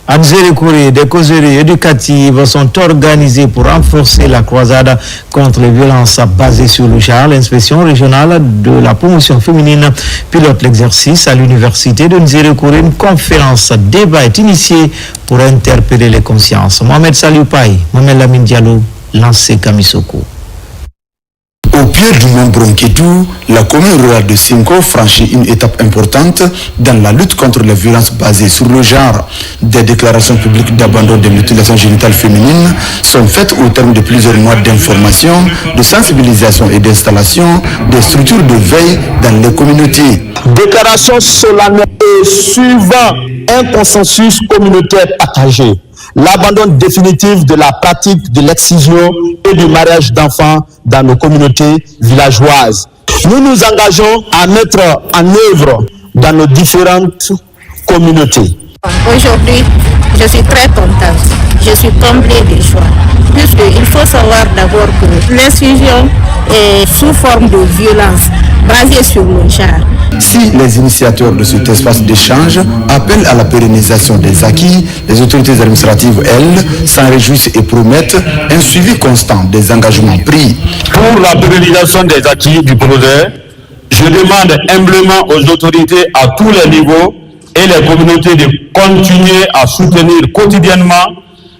À Nzérékouré, des causeries éducatives sont organisées pour renforcer la croisade contre les violences basées sur le genre. L'inspection régionale de la promotion féminine pilote l'exercice à l'université de Nzérékouré. Une conférence débat est initiée pour interpeller les consciences. Mohamed Salioupaï, Mohamed Lamine Diallo, lancé Kamisoko. Au pied du mont Bronquetou, la commune rurale de Sinko franchit une étape importante dans la lutte contre les violences basées sur le genre. Des déclarations publiques d'abandon des mutilations génitales féminines sont faites au terme de plusieurs mois d'information, de sensibilisation et d'installation des structures de veille dans les communautés. Déclaration solennelle suivant un consensus communautaire partagé. L'abandon définitif de la pratique de l'excision et du mariage d'enfants dans nos communautés villageoises. Nous nous engageons à mettre en œuvre dans nos différentes communautés. Aujourd'hui, je suis très contente, je suis comblée de joie, puisqu'il faut savoir d'abord que l'excision est sous forme de violence basé sur mon genre. Si les initiateurs de cet espace d'échange appellent à la pérennisation des acquis, les autorités administratives, elles, s'en réjouissent et promettent un suivi constant des engagements pris. Pour la pérennisation des acquis du projet, je demande humblement aux autorités à tous les niveaux et les communautés de continuer à soutenir quotidiennement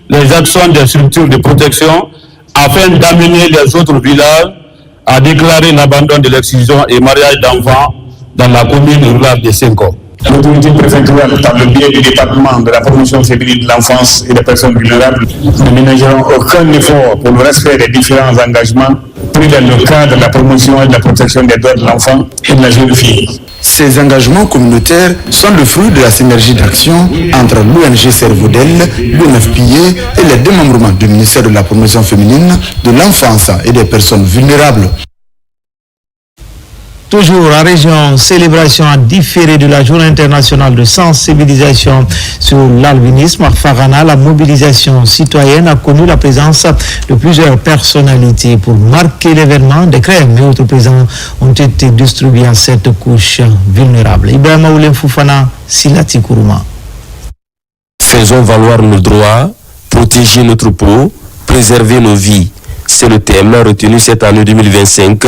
les actions des structures de protection afin d'amener les autres villages à déclarer l'abandon de l'excision et mariage d'enfants dans la commune rurale de Senko. L'autorité préfectorale, par le biais du département de la promotion féminine de l'enfance et des personnes vulnérables, ne ménageront aucun effort pour le respect des différents engagements pris dans le cadre de la promotion et de la protection des droits de l'enfant et de la jeune fille. Ces engagements communautaires sont le fruit de la synergie d'action entre l'ONG Cerveau-d'El, l'UNFPA et les démembrements du ministère de la promotion féminine, de l'enfance et des personnes vulnérables. Toujours en région, célébration à différé de la Journée internationale de sensibilisation sur l'albinisme à Farana, la mobilisation citoyenne a connu la présence de plusieurs personnalités. Pour marquer l'événement, des crèmes et autres présents ont été distribués à cette couche vulnérable. Ibrahima Oulem Foufana, Silati Kourouma. Faisons valoir nos droits, protéger notre peau, préserver nos vies. C'est le thème retenu cette année 2025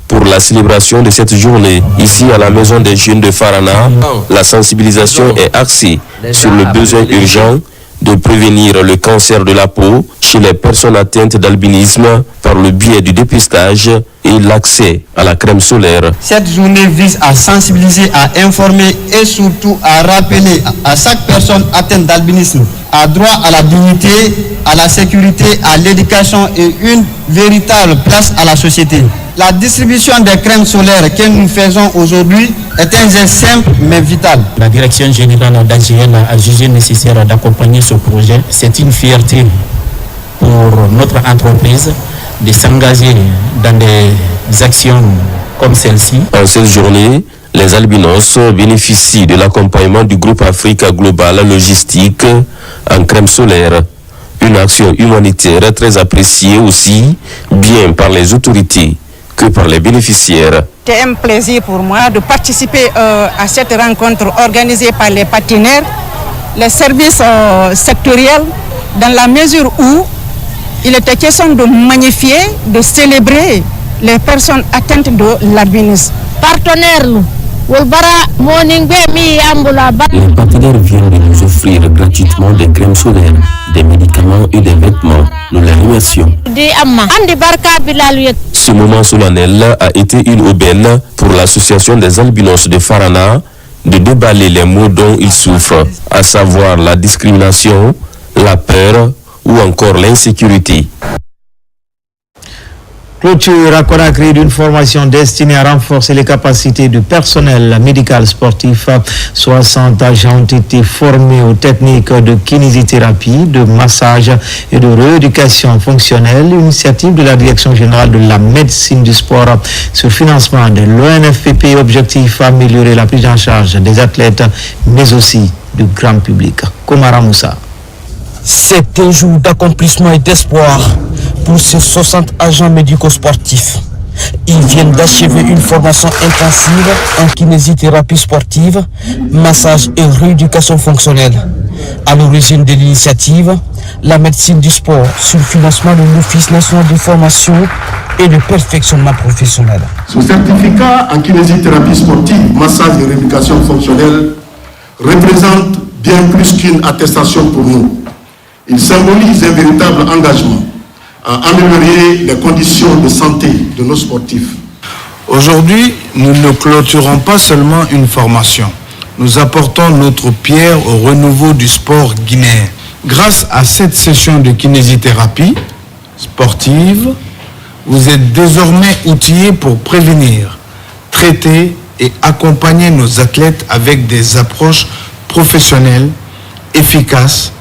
pour la célébration de cette journée. Ici à la Maison des Jeunes de Farana, la sensibilisation est axée sur le besoin urgent de prévenir le cancer de la peau chez les personnes atteintes d'albinisme par le biais du dépistage et l'accès à la crème solaire. Cette journée vise à sensibiliser, à informer et surtout à rappeler à chaque personne atteinte d'albinisme a droit à la dignité, à la sécurité, à l'éducation et une véritable place à la société. La distribution des crèmes solaires que nous faisons aujourd'hui est un geste simple mais vital. La direction générale d'AGN a jugé nécessaire d'accompagner ce projet. C'est une fierté pour notre entreprise de s'engager dans des actions comme celle-ci. En cette journée, les albinos bénéficient de l'accompagnement du groupe Africa Global Logistique en crème solaire. Une action humanitaire très appréciée aussi, bien par les autorités que par les bénéficiaires. C'est un plaisir pour moi de participer à cette rencontre organisée par les partenaires, les services sectoriels, dans la mesure où il était question de magnifier, de célébrer les personnes atteintes de l'albinisme. Partenaires, les partenaires viennent de nous offrir gratuitement des crèmes solaires, des médicaments et des vêtements. Nous les remercions. Ce moment solennel a été une aubaine pour l'association des albinos de Farana de déballer les maux dont ils souffrent, à savoir la discrimination, la peur ou encore l'insécurité. Clôture à Conakry d'une formation destinée à renforcer les capacités du personnel médical sportif. 60 agents ont été formés aux techniques de kinésithérapie, de massage et de rééducation fonctionnelle. Initiative de la Direction générale de la médecine du sport sur financement de l'ONFPP. Objectif améliorer la prise en charge des athlètes, mais aussi du grand public. Komara Moussa. C'est un jour d'accomplissement et d'espoir pour ces 60 agents médico-sportifs. Ils viennent d'achever une formation intensive en kinésithérapie sportive, massage et rééducation fonctionnelle. À l'origine de l'initiative, la médecine du sport sur le financement de l'Office national de formation et de perfectionnement professionnel. Ce certificat en kinésithérapie sportive, massage et rééducation fonctionnelle représente bien plus qu'une attestation pour nous. Il symbolise un véritable engagement à améliorer les conditions de santé de nos sportifs. Aujourd'hui, nous ne clôturons pas seulement une formation. Nous apportons notre pierre au renouveau du sport guinéen. Grâce à cette session de kinésithérapie sportive, vous êtes désormais outillés pour prévenir, traiter et accompagner nos athlètes avec des approches professionnelles, efficaces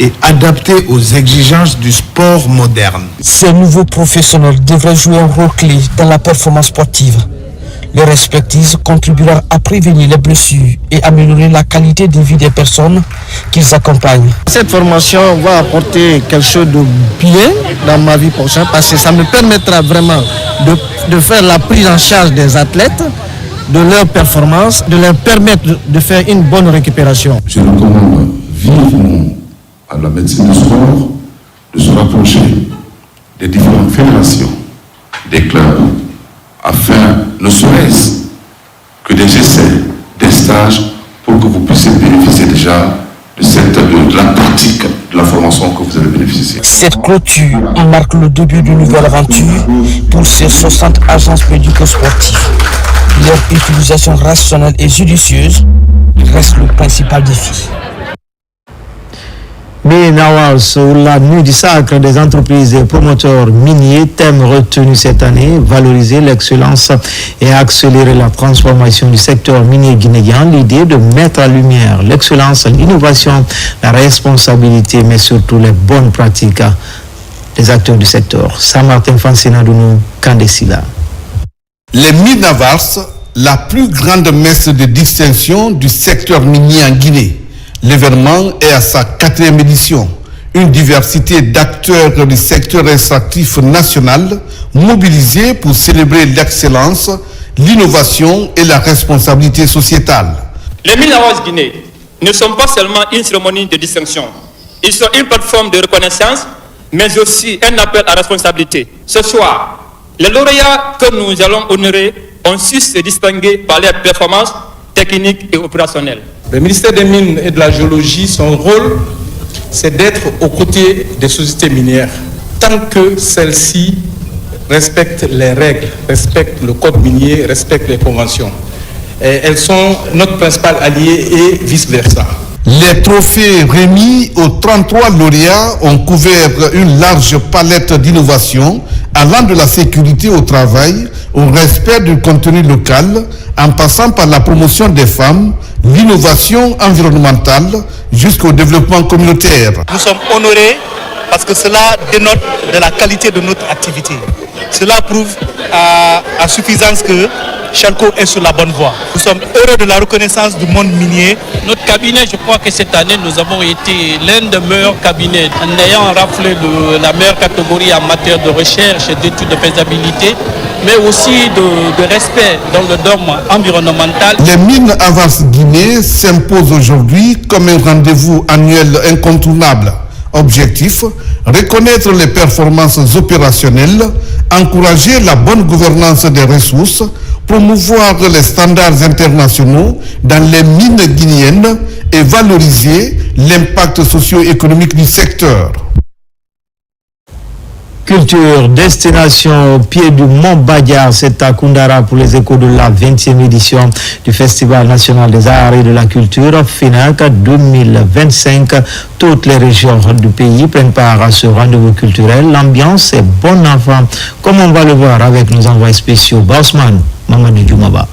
et adaptés aux exigences du sport moderne. Ces nouveaux professionnels devraient jouer un rôle clé dans la performance sportive. Les respectives contribueront à prévenir les blessures et améliorer la qualité de vie des personnes qu'ils accompagnent. Cette formation va apporter quelque chose de bien dans ma vie prochaine parce que ça me permettra vraiment de faire la prise en charge des athlètes, de leur performance, de leur permettre de faire une bonne récupération. Je recommande vivement à la médecine du sport de se rapprocher des différentes fédérations, des clubs, afin ne serait-ce que des essais, des stages, pour que vous puissiez bénéficier déjà de la pratique de la formation que vous avez bénéficié. Cette clôture marque le début d'une nouvelle aventure pour ces 60 agences médico-sportives. Leur utilisation rationnelle et judicieuse reste le principal défi. Mais Nawal, sur la nuit du sacre des entreprises et promoteurs miniers, thème retenu cette année, valoriser l'excellence et accélérer la transformation du secteur minier guinéen. L'idée de mettre en lumière l'excellence, l'innovation, la responsabilité, mais surtout les bonnes pratiques des acteurs du secteur. Saint-Martin Fancinadounou, Kandesila. Les mines Navars, la plus grande messe de distinction du secteur minier en Guinée. L'événement est à sa 4e édition. Une diversité d'acteurs du secteur extractif national mobilisés pour célébrer l'excellence, l'innovation et la responsabilité sociétale. Les mines Navars Guinée ne sont pas seulement une cérémonie de distinction. Ils sont une plateforme de reconnaissance, mais aussi un appel à responsabilité. Ce soir, les lauréats que nous allons honorer ont su se distinguer par leurs performances techniques et opérationnelles. Le ministère des Mines et de la Géologie, son rôle, c'est d'être aux côtés des sociétés minières, tant que celles-ci respectent les règles, respectent le code minier, respectent les conventions. Et elles sont notre principal allié et vice-versa. Les trophées remis aux 33 lauréats ont couvert une large palette d'innovations allant de la sécurité au travail, au respect du contenu local, en passant par la promotion des femmes, l'innovation environnementale, jusqu'au développement communautaire. Nous sommes honorés parce que cela dénote de la qualité de notre activité. Cela prouve à suffisance que Chalco est sur la bonne voie. Nous sommes heureux de la reconnaissance du monde minier. Notre cabinet, je crois que cette année, nous avons été l'un des meilleurs cabinets en ayant raflé de la meilleure catégorie en matière de recherche et d'études de faisabilité, mais aussi de respect dans le domaine environnemental. Les mines Avance Guinée s'imposent aujourd'hui comme un rendez-vous annuel incontournable. Objectif, reconnaître les performances opérationnelles, encourager la bonne gouvernance des ressources, promouvoir les standards internationaux dans les mines guinéennes et valoriser l'impact socio-économique du secteur. Culture, destination au pied du Mont Badiar, c'est à Koundara pour les échos de la 20e édition du Festival national des arts et de la culture FENAC 2025. Toutes les régions du pays prennent part à ce rendez-vous culturel. L'ambiance est bonne enfant, comme on va le voir avec nos envoyés spéciaux Bausman, Mamadou Djoumaba.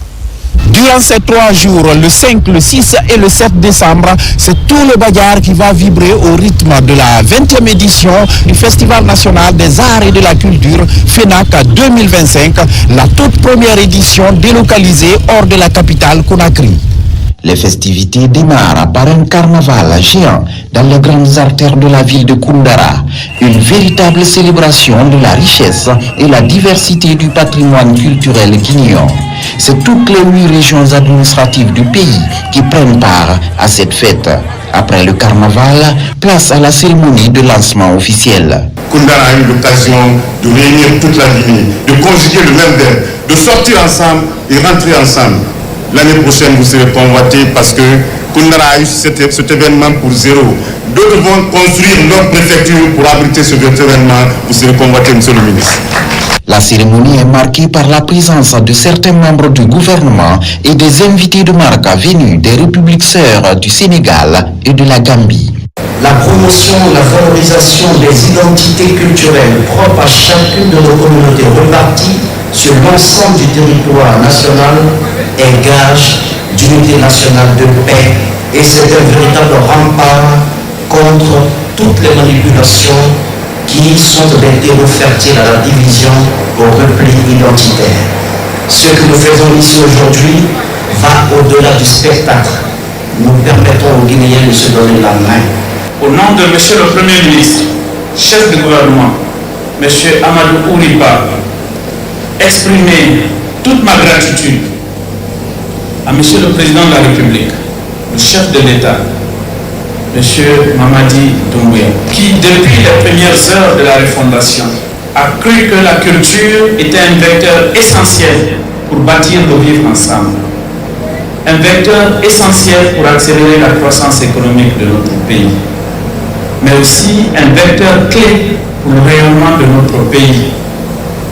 Durant ces 3 jours, le 5, le 6 et le 7 décembre, c'est tout le Badiar qui va vibrer au rythme de la 20e édition du Festival national des arts et de la culture FENAC 2025, la toute première édition délocalisée hors de la capitale Conakry. Les festivités démarrent par un carnaval géant dans les grandes artères de la ville de Koundara. Une véritable célébration de la richesse et la diversité du patrimoine culturel guinéen. C'est toutes les 8 régions administratives du pays qui prennent part à cette fête. Après le carnaval, place à la cérémonie de lancement officiel. Koundara a eu l'occasion de réunir toute la Guinée, de conjuguer le même verbe, de sortir ensemble et rentrer ensemble. L'année prochaine, vous serez convoités parce que Koundara a eu cet événement pour zéro. D'autres vont construire leur préfecture pour abriter ce événement. Vous serez convoités, monsieur le ministre. La cérémonie est marquée par la présence de certains membres du gouvernement et des invités de marque venus des républiques sœurs du Sénégal et de la Gambie. La promotion, la valorisation des identités culturelles propres à chacune de nos communautés reparties sur l'ensemble du territoire national est gage d'unité nationale de paix et c'est un véritable rempart contre toutes les manipulations qui sont des terreaux fertiles à la division au repli identitaire. Ce que nous faisons ici aujourd'hui va au-delà du spectacle. Nous permettons aux Guinéens de se donner la main. Au nom de M. le Premier ministre, chef du gouvernement, M. Amadou Ouriba, exprimer toute ma gratitude à M. le Président de la République, le chef de l'État, M. Mamadi Doumbouya, qui depuis les premières heures de la refondation a cru que la culture était un vecteur essentiel pour bâtir le vivre ensemble, un vecteur essentiel pour accélérer la croissance économique de notre pays, mais aussi un vecteur clé pour le rayonnement de notre pays,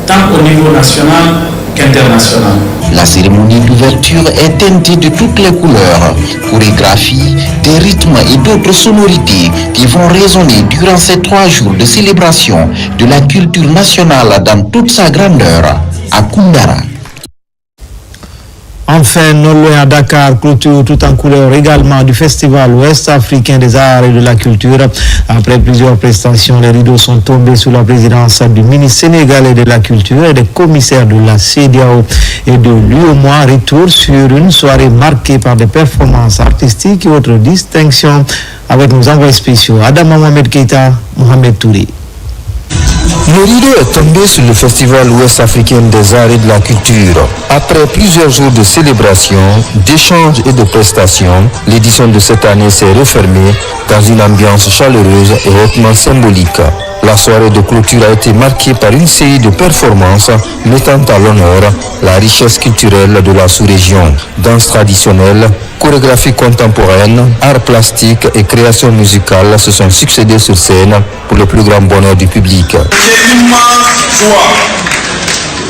tant au niveau national qu'international. La cérémonie d'ouverture est teintée de toutes les couleurs, chorégraphies, des rythmes et d'autres sonorités qui vont résonner durant ces 3 jours de célébration de la culture nationale dans toute sa grandeur à Koundara. Enfin, non loin à Dakar, clôture tout en couleur également du Festival ouest-africain des arts et de la culture. Après plusieurs prestations, les rideaux sont tombés sous la présidence du ministre sénégalais de la culture et des commissaires de la CEDEAO et de l'UEMOA. Retour sur une soirée marquée par des performances artistiques et autres distinctions avec nos envoyés spéciaux Adam Mohamed Keita, Mohamed Touré. Le rideau est tombé sur le Festival ouest-africain des arts et de la culture. Après plusieurs jours de célébration, d'échanges et de prestations, l'édition de cette année s'est refermée dans une ambiance chaleureuse et hautement symbolique. La soirée de clôture a été marquée par une série de performances mettant à l'honneur la richesse culturelle de la sous-région. Danse traditionnelle, chorégraphie contemporaine, arts plastiques et création musicale se sont succédés sur scène pour le plus grand bonheur du public. C'est une immense joie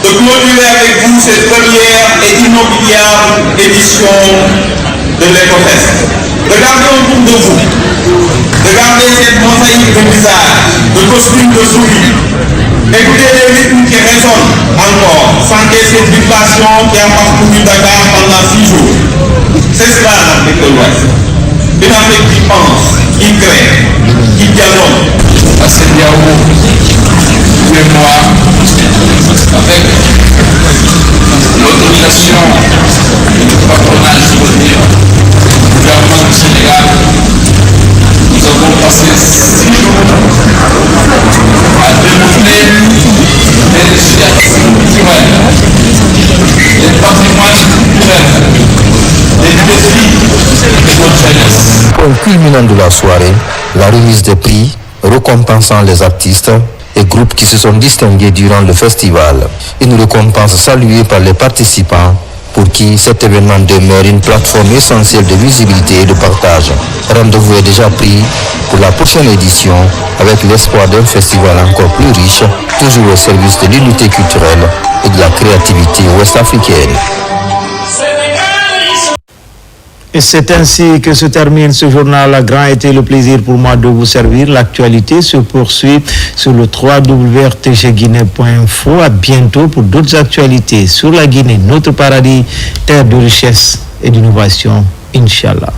de clôturer avec vous cette première et inoubliable édition de l'Ecofest. Regardez autour de vous. Regardez cette mosaïque de visages, de costumes de souris. Écoutez les rythmes qui résonnent encore. Sentez cette vibration qui a parcouru Dakar pendant 6 jours. C'est cela l'Afrique de l'Ouest. Une Afrique qui pense, qui crée, qui dialogue. La CEDEAO, UEMOA, avec l'autorisation du patronage du gouvernement du Sénégal, nous avons passé 6 jours à démontrer les richesses culturelles, les patrimoines culturels, les défis de notre jeunesse. Point culminant de la soirée, la remise des prix récompensant les artistes et groupes qui se sont distingués durant le festival. Une récompense saluée par les participants pour qui cet événement demeure une plateforme essentielle de visibilité et de partage. Rendez-vous est déjà pris pour la prochaine édition avec l'espoir d'un festival encore plus riche, toujours au service de l'unité culturelle et de la créativité ouest-africaine. Et c'est ainsi que se termine ce journal. Grand été le plaisir pour moi de vous servir. L'actualité se poursuit sur le www.rtgguinée.info. À bientôt pour d'autres actualités sur la Guinée, notre paradis, terre de richesse et d'innovation. Inch'Allah.